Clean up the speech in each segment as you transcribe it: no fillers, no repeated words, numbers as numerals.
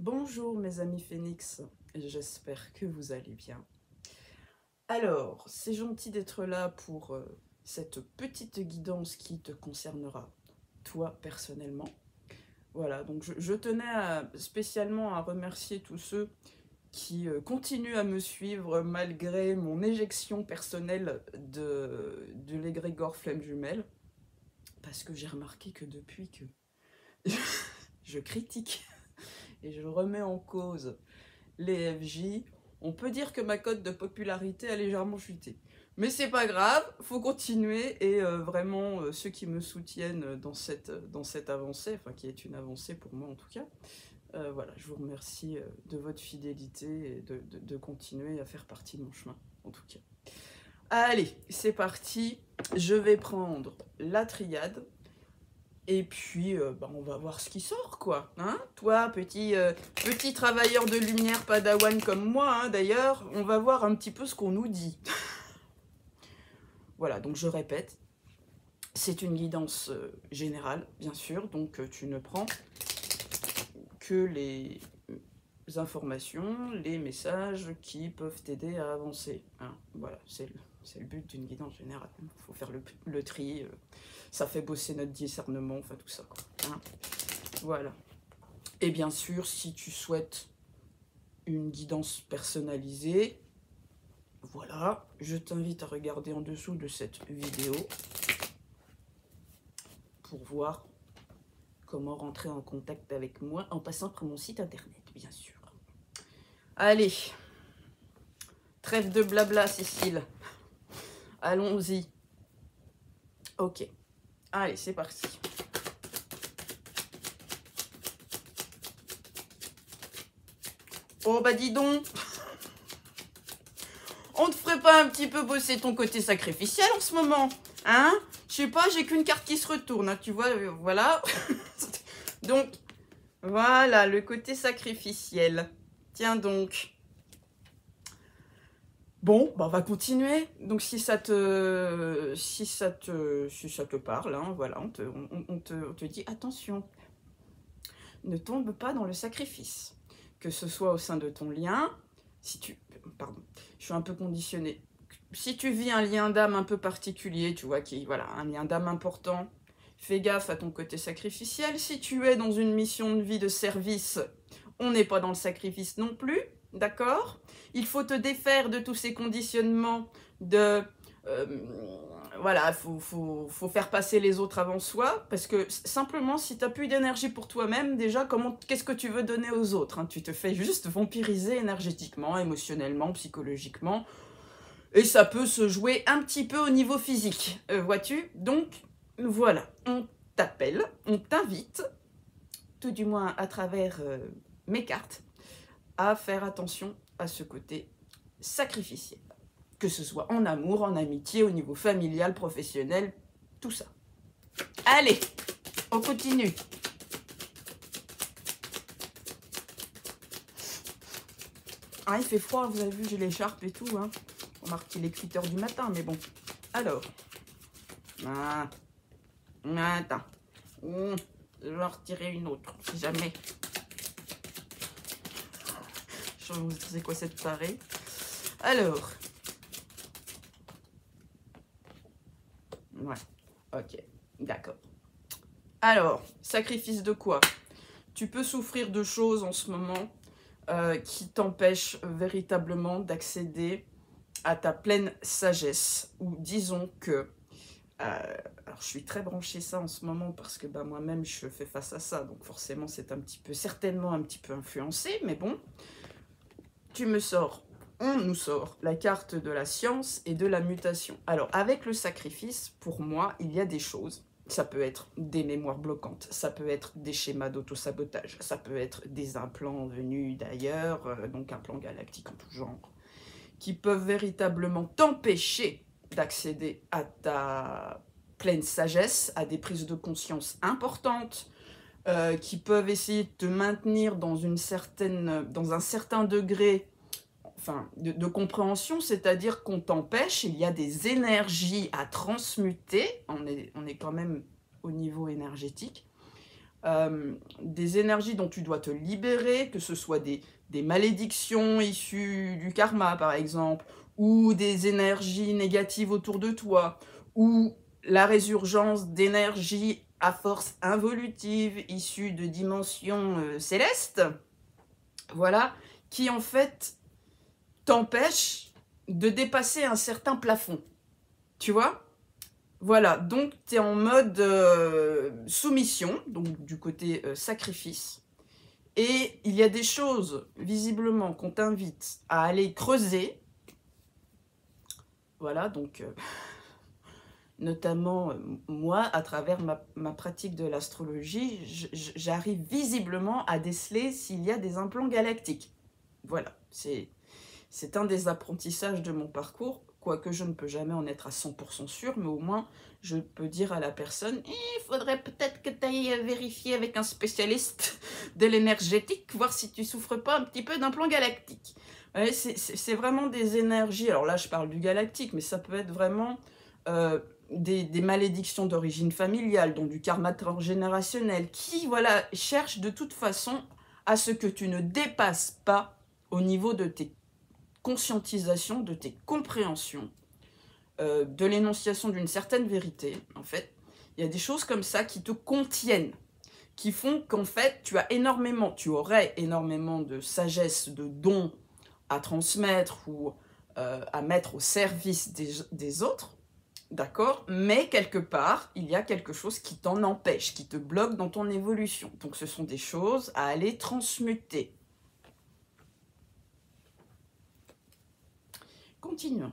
Bonjour mes amis Phénix, j'espère que vous allez bien. Alors, c'est gentil d'être là pour cette petite guidance qui te concernera, toi personnellement. Voilà, donc je tenais spécialement à remercier tous ceux qui continuent à me suivre malgré mon éjection personnelle de l'égrégore flamme jumelle. Parce que j'ai remarqué que depuis que je critique et je remets en cause les FJ, on peut dire que ma cote de popularité a légèrement chuté. Mais c'est pas grave, faut continuer et vraiment ceux qui me soutiennent dans cette avancée, enfin qui est une avancée pour moi en tout cas, voilà, je vous remercie de votre fidélité et de continuer à faire partie de mon chemin en tout cas. Allez, c'est parti, je vais prendre la triade. Et puis, on va voir ce qui sort, quoi. Hein, toi, petit travailleur de lumière padawan comme moi, hein, d'ailleurs, on va voir un petit peu ce qu'on nous dit. Voilà, donc je répète, c'est une guidance générale, bien sûr, donc tu ne prends que les informations, les messages qui peuvent t'aider à avancer. Hein. Voilà, c'est le but d'une guidance générale. Il faut faire le tri, ça fait bosser notre discernement, enfin tout ça, quoi. Hein. Voilà. Et bien sûr, si tu souhaites une guidance personnalisée, voilà, je t'invite à regarder en dessous de cette vidéo pour voir comment rentrer en contact avec moi en passant par mon site internet, bien sûr. Allez, trêve de blabla, Cécile. Allons-y. Ok. Allez, c'est parti. Oh bah dis donc, on te ferait pas un petit peu bosser ton côté sacrificiel en ce moment, hein? Je sais pas, j'ai qu'une carte qui se retourne, hein, tu vois, voilà. Donc, voilà, le côté sacrificiel. Tiens donc. Bon, bah on va continuer. Donc si ça te parle, hein, voilà, on te dit attention, ne tombe pas dans le sacrifice. Que ce soit au sein de ton lien, pardon, je suis un peu conditionnée. Si tu vis un lien d'âme un peu particulier, tu vois, voilà, un lien d'âme important, fais gaffe à ton côté sacrificiel. Si tu es dans une mission de vie de service, on n'est pas dans le sacrifice non plus, d'accord? Il faut te défaire de tous ces conditionnements de... voilà, faut faire passer les autres avant soi, parce que simplement, si tu n'as plus d'énergie pour toi-même, déjà, qu'est-ce que tu veux donner aux autres, hein? Tu te fais juste vampiriser énergétiquement, émotionnellement, psychologiquement, et ça peut se jouer un petit peu au niveau physique, vois-tu? Donc, voilà, on t'appelle, on t'invite, tout du moins à travers mes cartes, à faire attention à ce côté sacrificiel. Que ce soit en amour, en amitié, au niveau familial, professionnel, tout ça. Allez, on continue. Ah, il fait froid, vous avez vu, j'ai l'écharpe et tout, hein. Remarque qu'il est 8 h du matin, mais bon. Alors. Ah. Attends. Je vais en retirer une autre, si jamais. Je vous sais quoi cette tarée. Alors. Ouais, ok, d'accord. Alors, sacrifice de quoi? Tu peux souffrir de choses en ce moment qui t'empêchent véritablement d'accéder à ta pleine sagesse. Ou disons que... alors, je suis très branchée ça en ce moment parce que bah, moi-même, je fais face à ça. Donc forcément, c'est certainement un petit peu influencé. Mais bon, on nous sort la carte de la science et de la mutation. Alors, avec le sacrifice, pour moi, il y a des choses. Ça peut être des mémoires bloquantes, ça peut être des schémas d'autosabotage, ça peut être des implants venus d'ailleurs, donc implants galactiques en tout genre, qui peuvent véritablement t'empêcher d'accéder à ta pleine sagesse, à des prises de conscience importantes, qui peuvent essayer de te maintenir dans un certain degré de compréhension, c'est-à-dire qu'on t'empêche, il y a des énergies à transmuter, on est quand même au niveau énergétique, des énergies dont tu dois te libérer, que ce soit des malédictions issues du karma par exemple, ou des énergies négatives autour de toi, ou la résurgence d'énergies à force involutive issues de dimensions célestes, voilà, qui en fait t'empêchent de dépasser un certain plafond, tu vois? Voilà, donc tu es en mode soumission, donc du côté sacrifice, et il y a des choses, visiblement, qu'on t'invite à aller creuser, voilà, donc notamment moi, à travers ma pratique de l'astrologie, j'arrive visiblement à déceler s'il y a des implants galactiques. Voilà, c'est un des apprentissages de mon parcours, quoique je ne peux jamais en être à 100% sûr, mais au moins je peux dire à la personne, il faudrait peut-être que tu ailles vérifier avec un spécialiste de l'énergétique, voir si tu souffres pas un petit peu d'implant galactique. Ouais, c'est vraiment des énergies, alors là je parle du galactique, mais ça peut être vraiment des malédictions d'origine familiale, donc du karma transgénérationnel, qui voilà, cherchent de toute façon à ce que tu ne dépasses pas au niveau de tes conscientisations, de tes compréhensions, de l'énonciation d'une certaine vérité, en fait. Il y a des choses comme ça qui te contiennent, qui font qu'en fait, tu aurais énormément de sagesse, de dons à transmettre ou à mettre au service des autres, d'accord? Mais quelque part, il y a quelque chose qui t'en empêche, qui te bloque dans ton évolution. Donc ce sont des choses à aller transmuter. Continuons.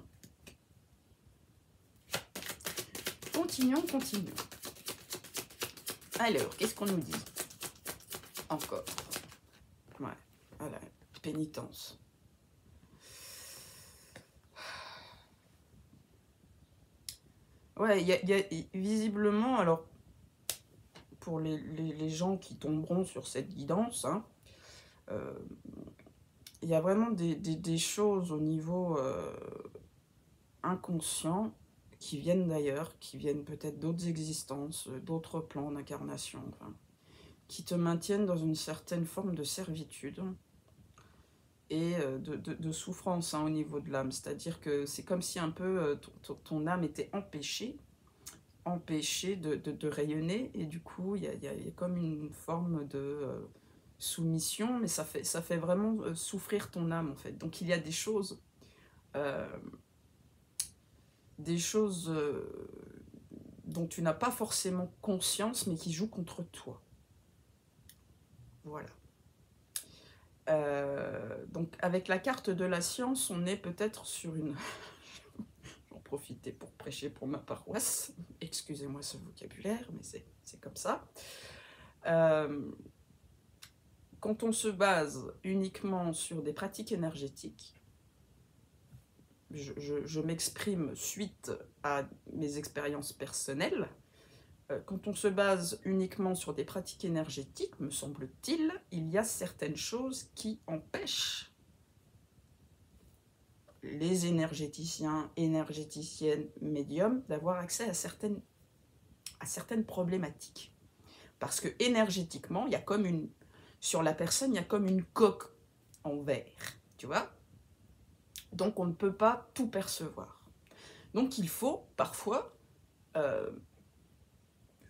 Continuons. Alors, qu'est-ce qu'on nous dit? Encore. Ouais, voilà, pénitence. Ouais, il y a visiblement, alors, pour les gens qui tomberont sur cette guidance, hein, il y a vraiment des choses au niveau inconscient qui viennent d'ailleurs, qui viennent peut-être d'autres existences, d'autres plans d'incarnation, enfin, qui te maintiennent dans une certaine forme de servitude et de souffrance hein, au niveau de l'âme. C'est-à-dire que c'est comme si un peu ton âme était empêchée de rayonner, et du coup, il y a comme une forme de soumission, mais ça fait vraiment souffrir ton âme, en fait. Donc, il y a des choses dont tu n'as pas forcément conscience, mais qui jouent contre toi. Voilà. Donc, avec la carte de la science, on est peut-être sur une... J'en profitais pour prêcher pour ma paroisse. Excusez-moi ce vocabulaire, mais c'est comme ça. Quand on se base uniquement sur des pratiques énergétiques, je m'exprime suite à mes expériences personnelles, quand on se base uniquement sur des pratiques énergétiques, me semble-t-il, il y a certaines choses qui empêchent les énergéticiens, énergéticiennes, médiums d'avoir accès à certaines problématiques. Parce que énergétiquement, il y a comme une... Sur la personne, il y a comme une coque en verre, tu vois? Donc on ne peut pas tout percevoir. Donc il faut parfois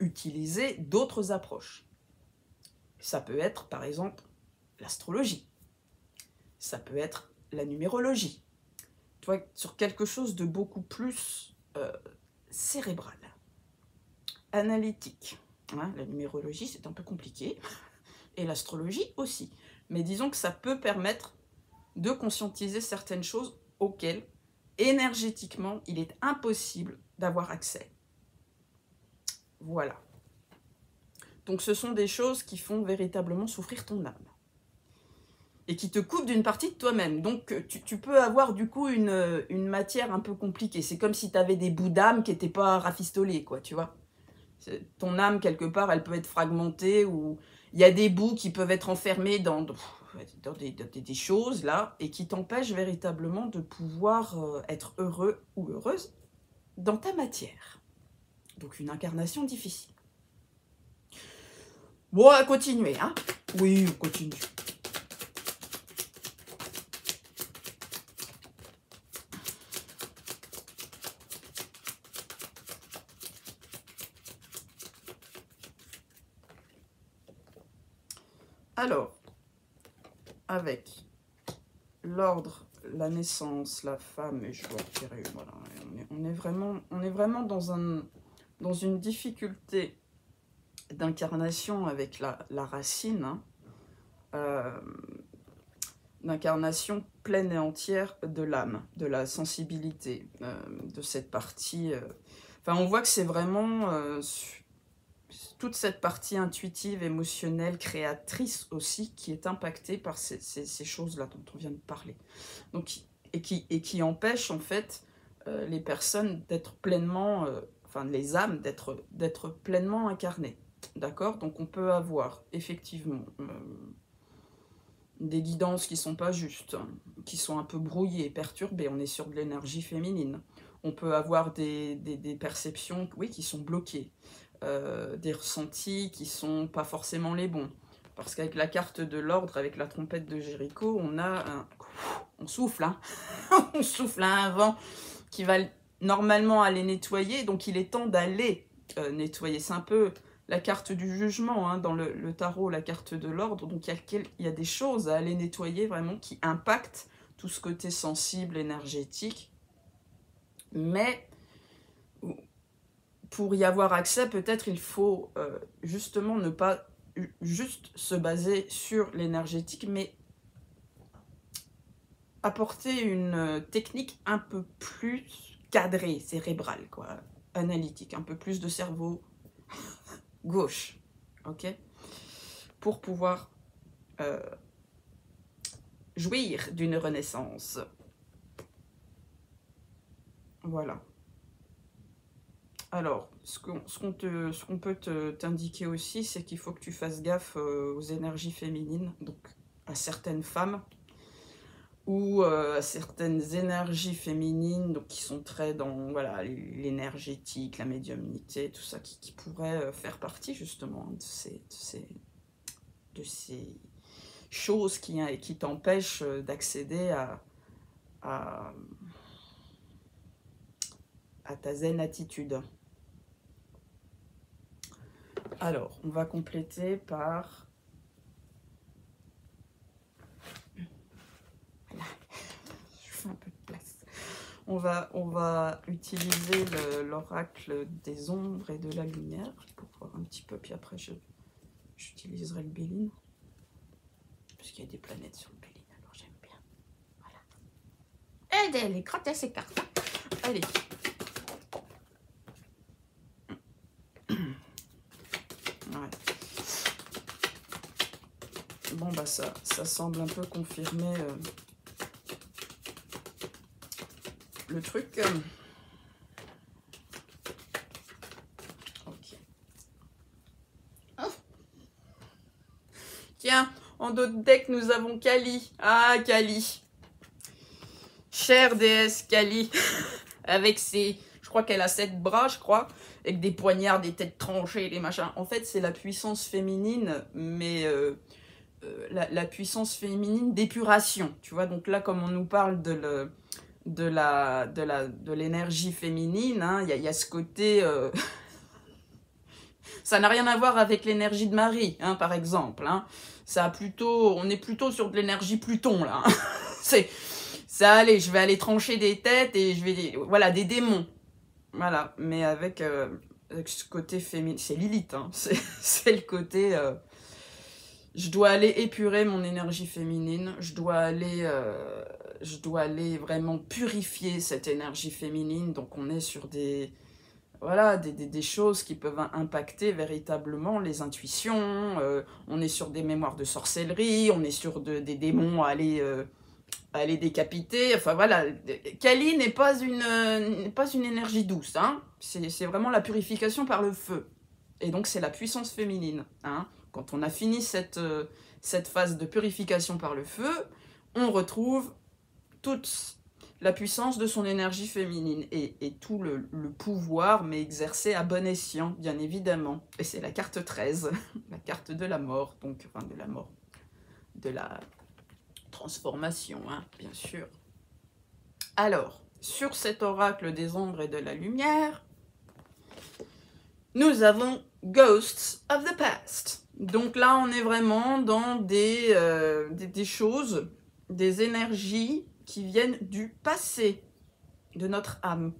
utiliser d'autres approches. Ça peut être par exemple l'astrologie, ça peut être la numérologie, tu vois, sur quelque chose de beaucoup plus cérébral, analytique. Hein, la numérologie c'est un peu compliqué, et l'astrologie aussi. Mais disons que ça peut permettre de conscientiser certaines choses auxquelles, énergétiquement, il est impossible d'avoir accès. Voilà. Donc ce sont des choses qui font véritablement souffrir ton âme. Et qui te coupent d'une partie de toi-même. Donc tu peux avoir du coup une matière un peu compliquée. C'est comme si tu avais des bouts d'âme qui n'étaient pas rafistolés, quoi, tu vois. Ton âme, quelque part, elle peut être fragmentée, ou il y a des bouts qui peuvent être enfermés dans des choses, là, et qui t'empêchent véritablement de pouvoir être heureux ou heureuse dans ta matière. Donc une incarnation difficile. Bon, à continuer, hein. Oui, on continue. Alors, avec l'ordre, la naissance, la femme, et je dois tirer, voilà, on est vraiment dans une difficulté d'incarnation avec la racine, hein, d'incarnation pleine et entière de l'âme, de la sensibilité, de cette partie. Enfin, on voit que c'est vraiment toute cette partie intuitive, émotionnelle, créatrice aussi, qui est impactée par ces choses-là dont on vient de parler. Donc, et qui empêche en fait les personnes d'être pleinement, enfin les âmes d'être pleinement incarnées. D'accord? Donc on peut avoir effectivement des guidances qui sont pas justes, qui sont un peu brouillées, perturbées. On est sur de l'énergie féminine. On peut avoir des perceptions, oui, qui sont bloquées. Des ressentis qui sont pas forcément les bons. Parce qu'avec la carte de l'ordre, avec la trompette de Jéricho, on a on souffle, hein. On souffle à un vent qui va normalement aller nettoyer, donc il est temps d'aller nettoyer. C'est un peu la carte du jugement, hein, dans le tarot, la carte de l'ordre. Donc il y a des choses à aller nettoyer vraiment qui impactent tout ce côté sensible, énergétique. Mais pour y avoir accès, peut-être il faut justement ne pas juste se baser sur l'énergétique, mais apporter une technique un peu plus cadrée, cérébrale, quoi, analytique, un peu plus de cerveau gauche, ok, pour pouvoir jouir d'une renaissance. Voilà. Alors, ce qu'on peut t'indiquer aussi, c'est qu'il faut que tu fasses gaffe aux énergies féminines, donc à certaines femmes, ou à certaines énergies féminines, donc qui sont très dans voilà, l'énergétique, la médiumnité, tout ça, qui pourrait faire partie justement de ces choses qui t'empêchent d'accéder à ta zen attitude. Alors, on va compléter par... Voilà. Je fais un peu de place. On va utiliser l'oracle des ombres et de la lumière pour voir un petit peu, puis après j'utiliserai le Béline, puisqu'il y a des planètes sur le Béline, alors j'aime bien. Voilà. Elle est gratte ses cartes. Allez. Ouais. Bon bah ça semble un peu confirmer le truc. Ok. Oh. Tiens, en d'autres decks nous avons Kali. Ah Kali. Chère déesse Kali. Avec ses... Je crois qu'elle a 7 bras, je crois. Avec des poignards, des têtes tranchées, des machins. En fait, c'est la puissance féminine, mais... la puissance féminine d'épuration, tu vois. Donc là, comme on nous parle de l'énergie féminine, hein, y a ce côté... ça n'a rien à voir avec l'énergie de Marie, hein, par exemple. Hein. On est plutôt sur de l'énergie Pluton, là. Hein. Ça, allez, je vais aller trancher des têtes et je vais... Voilà, des démons. Voilà, mais avec ce côté féminin... C'est Lilith, hein. C'est le côté... je dois aller épurer mon énergie féminine, je dois aller vraiment purifier cette énergie féminine. Donc on est sur des choses qui peuvent impacter véritablement les intuitions, on est sur des mémoires de sorcellerie, on est sur des démons à aller décapiter. Enfin voilà, Kali n'est pas une énergie douce, hein. C'est vraiment la purification par le feu. Et donc c'est la puissance féminine, hein. Quand on a fini cette phase de purification par le feu, on retrouve toute la puissance de son énergie féminine et tout le pouvoir, mais exercé à bon escient, bien évidemment. Et c'est la carte 13, la carte de la mort, donc, enfin de la mort, de la transformation, hein, bien sûr. Alors, sur cet oracle des ombres et de la lumière, nous avons Ghosts of the Past. Donc là, on est vraiment dans des choses, des énergies qui viennent du passé de notre âme.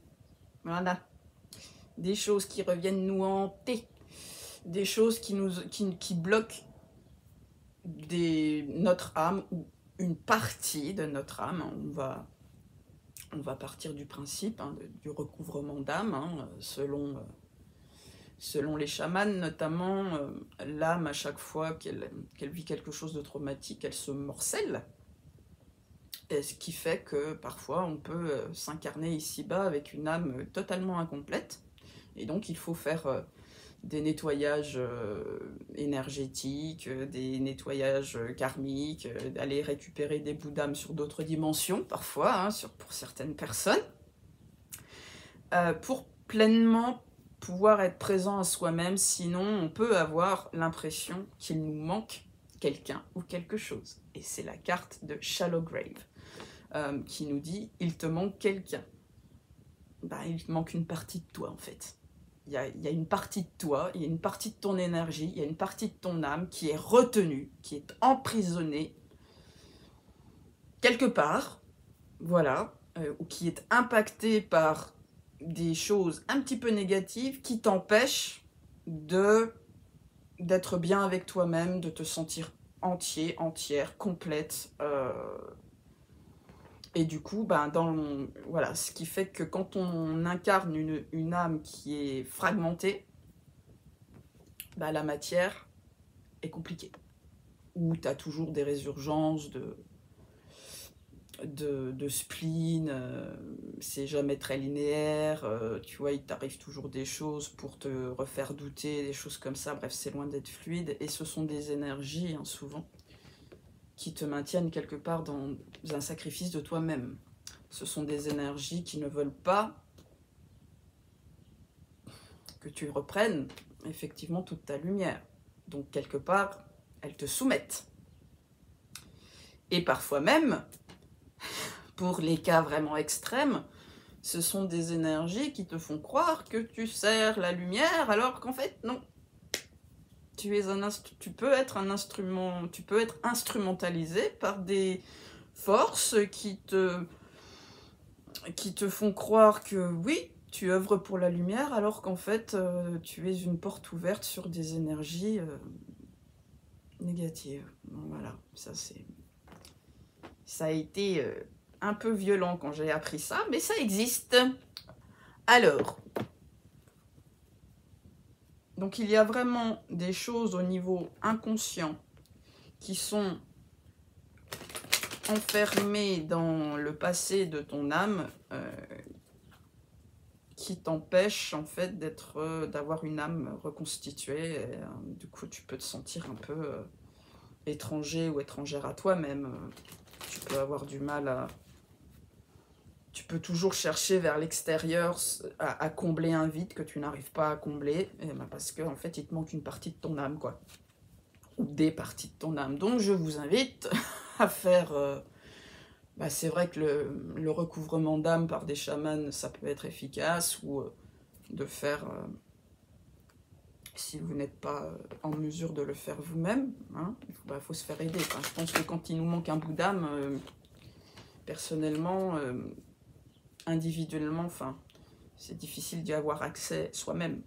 Voilà. Des choses qui reviennent nous hanter. Des choses qui bloquent notre âme ou une partie de notre âme. On va partir du principe, hein, du recouvrement d'âme, hein, selon les chamans notamment, l'âme, à chaque fois qu'elle vit quelque chose de traumatique, elle se morcelle. Et ce qui fait que parfois on peut s'incarner ici-bas avec une âme totalement incomplète. Et donc il faut faire des nettoyages énergétiques, des nettoyages karmiques, aller récupérer des bouts d'âme sur d'autres dimensions parfois, hein, pour certaines personnes, pour pleinement pouvoir être présent à soi-même. Sinon on peut avoir l'impression qu'il nous manque quelqu'un ou quelque chose. Et c'est la carte de Shallow Grave qui nous dit « il te manque quelqu'un ». Ben, il te manque une partie de toi en fait. Il y a une partie de toi, il y a une partie de ton énergie, il y a une partie de ton âme qui est retenue, qui est emprisonnée quelque part, voilà, ou qui est impactée par des choses un petit peu négatives qui t'empêchent d'être bien avec toi-même, de te sentir entier, entière, complète. Et du coup, ben, voilà, ce qui fait que quand on incarne une âme qui est fragmentée, ben, la matière est compliquée. Ou tu as toujours des résurgences de spleen, c'est jamais très linéaire, tu vois, il t'arrive toujours des choses pour te refaire douter, des choses comme ça, bref, c'est loin d'être fluide. Et ce sont des énergies, hein, souvent, qui te maintiennent quelque part dans un sacrifice de toi-même. Ce sont des énergies qui ne veulent pas que tu reprennes effectivement toute ta lumière. Donc quelque part, elles te soumettent. Et parfois même, pour les cas vraiment extrêmes, ce sont des énergies qui te font croire que tu sers la lumière alors qu'en fait, non. Tu peux être un instrument, tu peux être instrumentalisé par des forces qui te font croire que oui, tu œuvres pour la lumière, alors qu'en fait, tu es une porte ouverte sur des énergies négatives. Bon, voilà, ça a été un peu violent quand j'ai appris ça, mais ça existe. Alors, donc il y a vraiment des choses au niveau inconscient qui sont enfermées dans le passé de ton âme, qui t'empêchent en fait d'avoir une âme reconstituée. Et, du coup, tu peux te sentir un peu étranger ou étrangère à toi-même. Tu peux avoir du mal à... Tu peux toujours chercher vers l'extérieur à combler un vide que tu n'arrives pas à combler, parce qu'en fait, il te manque une partie de ton âme, quoi. Ou des parties de ton âme. Donc, je vous invite à faire... c'est vrai que le recouvrement d'âme par des chamans, ça peut être efficace, ou de faire... si vous n'êtes pas en mesure de le faire vous-même, hein, faut se faire aider. Enfin, je pense que quand il nous manque un bout d'âme, personnellement... individuellement, enfin, c'est difficile d'y avoir accès soi-même.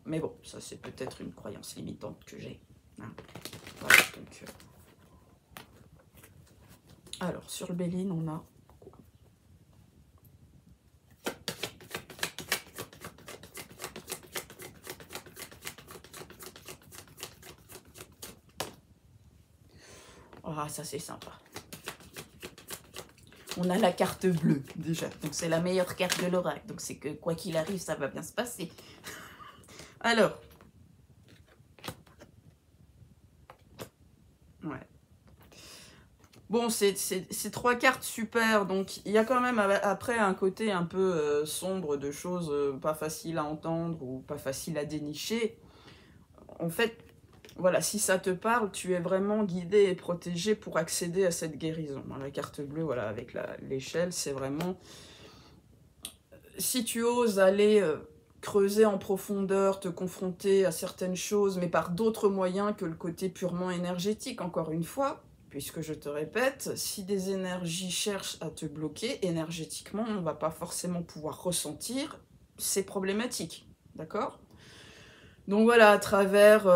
Mais bon, ça c'est peut-être une croyance limitante que j'ai. Hein. Voilà, donc, alors, sur le Béline, on a... Ah, ça c'est sympa. On a la carte bleue, déjà. Donc, c'est la meilleure carte de l'oracle. Donc, c'est que, quoi qu'il arrive, ça va bien se passer. Alors. Ouais. Bon, c'est 3 cartes super, donc il y a quand même après un côté un peu sombre de choses pas faciles à entendre ou pas faciles à dénicher. En fait, voilà, si ça te parle, tu es vraiment guidé et protégé pour accéder à cette guérison. La carte bleue, voilà, avec l'échelle, c'est vraiment... Si tu oses aller creuser en profondeur, te confronter à certaines choses, mais par d'autres moyens que le côté purement énergétique, encore une fois, puisque je te répète, si des énergies cherchent à te bloquer, énergétiquement, on ne va pas forcément pouvoir ressentir, c'est problématique, d'accord ? Donc voilà, à travers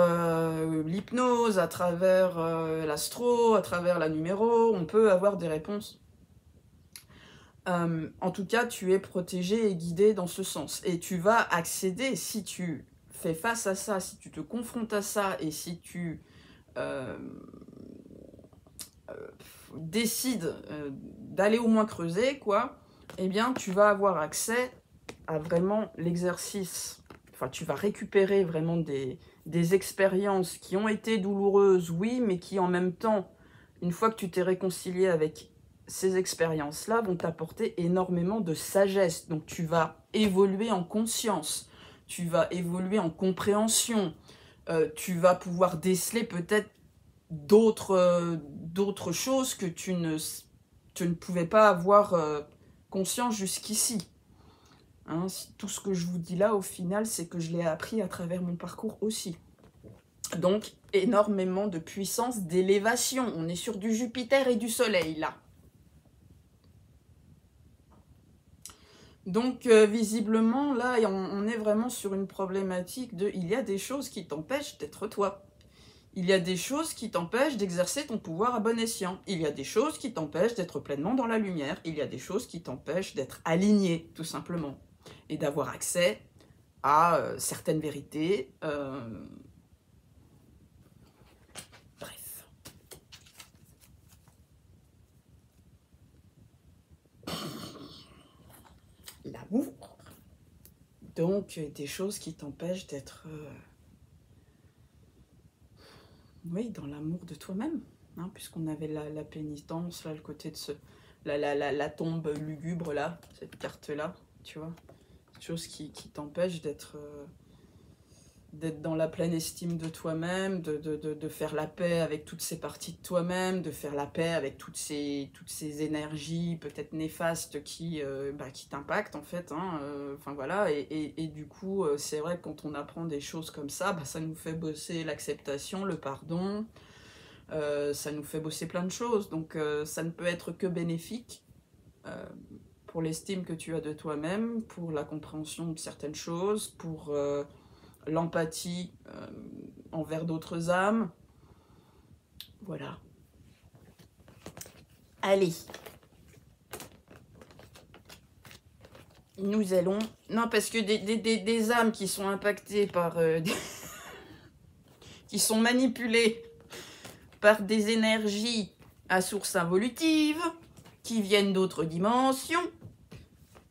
l'hypnose, à travers l'astro, à travers la numéro, on peut avoir des réponses. En tout cas, tu es protégé et guidé dans ce sens. Et tu vas accéder, si tu fais face à ça, si tu te confrontes à ça, et si tu décides d'aller au moins creuser, quoi, eh bien, tu vas avoir accès à vraiment l'exercice. Enfin, tu vas récupérer vraiment des expériences qui ont été douloureuses, oui, mais qui en même temps, une fois que tu t'es réconcilié avec ces expériences-là, vont t'apporter énormément de sagesse. Donc tu vas évoluer en conscience, tu vas évoluer en compréhension, tu vas pouvoir déceler peut-être d'autres choses que tu ne pouvais pas avoir conscience jusqu'ici. Hein, tout ce que je vous dis là, au final, c'est que je l'ai appris à travers mon parcours aussi. Donc, énormément de puissance d'élévation. On est sur du Jupiter et du Soleil, là. Donc, visiblement, là, on est vraiment sur une problématique de... Il y a des choses qui t'empêchent d'être toi. Il y a des choses qui t'empêchent d'exercer ton pouvoir à bon escient. Il y a des choses qui t'empêchent d'être pleinement dans la lumière. Il y a des choses qui t'empêchent d'être aligné, tout simplement. Et d'avoir accès à certaines vérités. Bref. L'amour. Donc, des choses qui t'empêchent d'être... oui, dans l'amour de toi-même. Hein, puisqu'on avait la pénitence, là, le côté de la tombe lugubre, là, cette carte-là, tu vois. Chose qui t'empêche d'être dans la pleine estime de toi-même, de faire la paix avec toutes ces parties de toi-même, de faire la paix avec toutes ces énergies peut-être néfastes qui t'impactent en fait. Hein, enfin voilà, et du coup, c'est vrai que quand on apprend des choses comme ça, ça nous fait bosser l'acceptation, le pardon, ça nous fait bosser plein de choses, donc ça ne peut être que bénéfique. Pour l'estime que tu as de toi-même, pour la compréhension de certaines choses, pour l'empathie envers d'autres âmes. Voilà. Allez. Nous allons... Non, parce que des âmes qui sont impactées par... qui sont manipulées par des énergies à source involutive, qui viennent d'autres dimensions,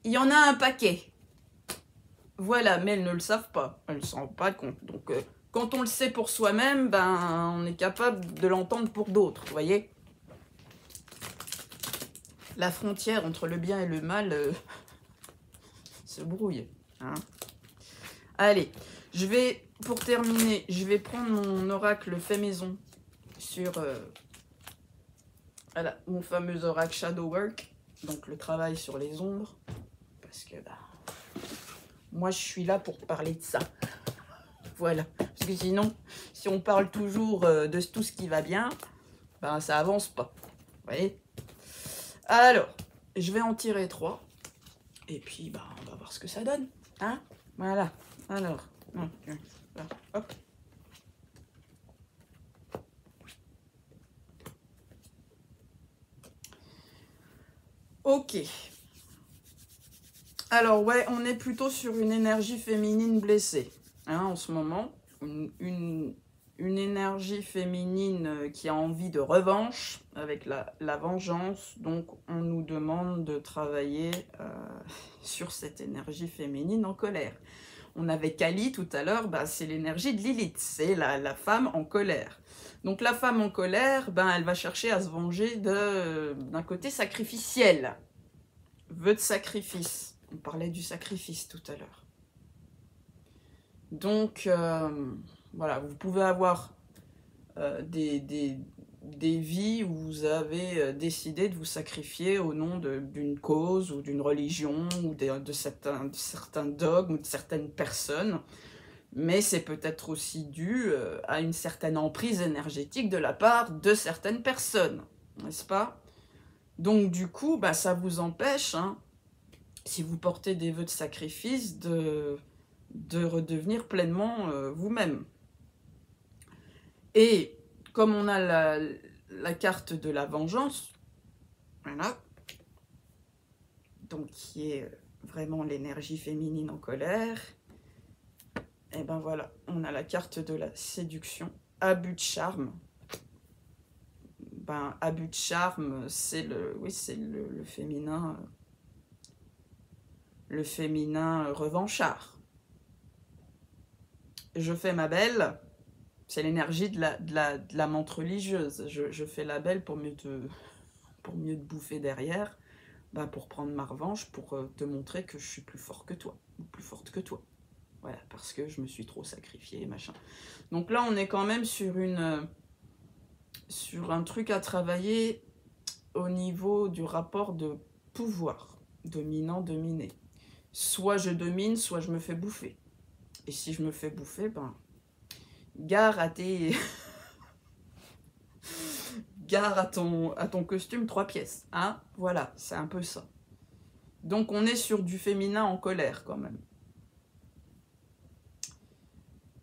il y en a un paquet. Voilà, mais elles ne le savent pas. Elles ne s'en rendent pas compte. Donc, quand on le sait pour soi-même, on est capable de l'entendre pour d'autres, vous voyez. La frontière entre le bien et le mal se brouille. Hein. Allez, pour terminer, je vais prendre mon oracle fait maison sur voilà, mon fameux oracle Shadow Work, donc le travail sur les ombres, parce que moi je suis là pour parler de ça. Voilà, parce que sinon, si on parle toujours de tout ce qui va bien, ça avance pas. Vous voyez? Alors, je vais en tirer 3, et puis on va voir ce que ça donne. Hein? Voilà, alors, hop. Ok. Alors, ouais, on est plutôt sur une énergie féminine blessée, hein, en ce moment. Une énergie féminine qui a envie de revanche avec la vengeance. Donc, on nous demande de travailler sur cette énergie féminine en colère. On avait Kali tout à l'heure, bah, c'est l'énergie de Lilith, c'est la femme en colère. Donc la femme en colère, ben, elle va chercher à se venger d'un côté sacrificiel. Vœu de sacrifice. On parlait du sacrifice tout à l'heure. Donc, voilà, vous pouvez avoir des vies où vous avez décidé de vous sacrifier au nom d'une cause ou d'une religion ou de certains dogmes ou de certaines personnes. Mais c'est peut-être aussi dû à une certaine emprise énergétique de la part de certaines personnes, n'est-ce pas? Donc du coup, bah, ça vous empêche, hein, si vous portez des vœux de sacrifice, de redevenir pleinement vous-même. Et comme on a la carte de la vengeance, voilà, donc qui est vraiment l'énergie féminine en colère, et ben voilà, on a la carte de la séduction, abus de charme. Ben, abus de charme, c'est le féminin revanchard. Je fais ma belle, c'est l'énergie de la menthe religieuse. Je fais la belle pour mieux te bouffer derrière, ben pour prendre ma revanche, pour te montrer que je suis plus fort que toi, ou plus forte que toi. Voilà, parce que je me suis trop sacrifiée, machin. Donc là, on est quand même sur un truc à travailler au niveau du rapport de pouvoir, dominant-dominé. Soit je domine, soit je me fais bouffer. Et si je me fais bouffer, ben, gare à tes... gare à ton costume 3 pièces. Hein, voilà, c'est un peu ça. Donc on est sur du féminin en colère quand même.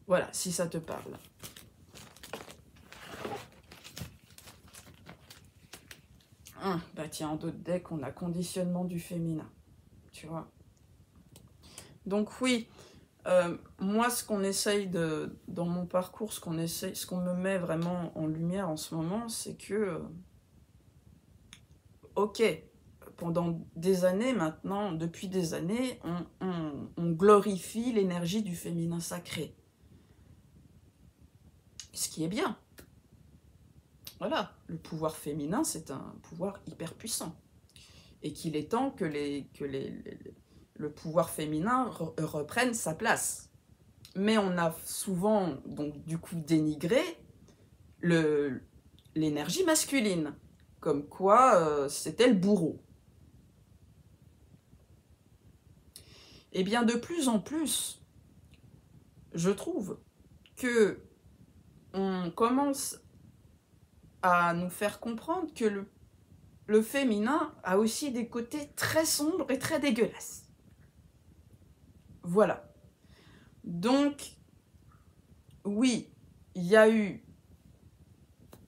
Voilà, si ça te parle. Bah tiens, en d'autres decks, on a conditionnement du féminin. Tu vois. Donc oui, moi, ce qu'on essaye dans mon parcours, ce qu'on me met vraiment en lumière en ce moment, c'est que, ok, pendant des années maintenant, depuis des années, on glorifie l'énergie du féminin sacré. Ce qui est bien. Voilà, le pouvoir féminin, c'est un pouvoir hyper puissant. Et qu'il est temps que le pouvoir féminin reprenne sa place. Mais on a souvent, donc du coup, dénigré l'énergie masculine, comme quoi c'était le bourreau. Et bien de plus en plus, je trouve que on commence à nous faire comprendre que le féminin a aussi des côtés très sombres et très dégueulasses. Voilà. Donc, oui, il y a eu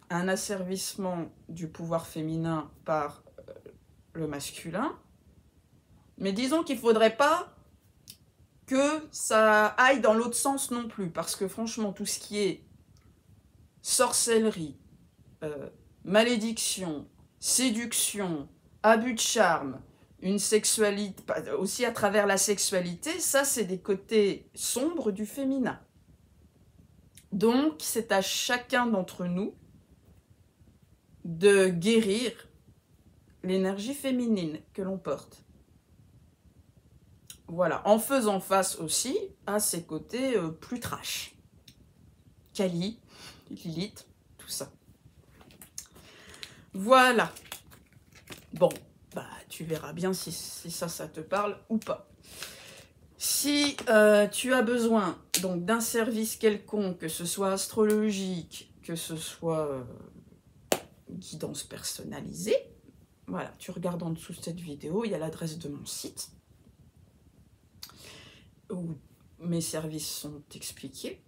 un asservissement du pouvoir féminin par le masculin, mais disons qu'il ne faudrait pas que ça aille dans l'autre sens non plus, parce que franchement, tout ce qui est sorcellerie, malédiction, séduction, abus de charme, une sexualité, aussi à travers la sexualité, ça c'est des côtés sombres du féminin. Donc c'est à chacun d'entre nous de guérir l'énergie féminine que l'on porte. Voilà, en faisant face aussi à ces côtés plus trash. Kali, Lilith, tout ça. Voilà. Bon, bah tu verras bien si ça te parle ou pas. Si tu as besoin donc d'un service quelconque, que ce soit astrologique, que ce soit guidance personnalisée, voilà, tu regardes en dessous de cette vidéo, il y a l'adresse de mon site où mes services sont expliqués.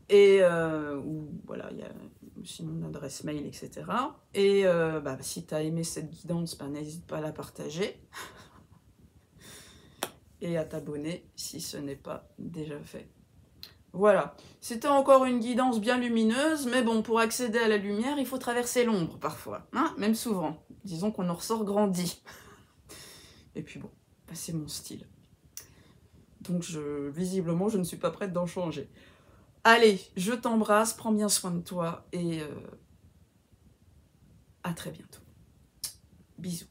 Et où, voilà, il y a aussi mon adresse mail, etc. Et bah, si tu as aimé cette guidance, bah, n'hésite pas à la partager et à t'abonner si ce n'est pas déjà fait. Voilà, c'était encore une guidance bien lumineuse, mais bon, pour accéder à la lumière, il faut traverser l'ombre parfois, hein, même souvent. Disons qu'on en ressort grandi. Et puis bon, bah, c'est mon style. Donc visiblement, je ne suis pas prête d'en changer. Allez, je t'embrasse, prends bien soin de toi et à très bientôt. Bisous.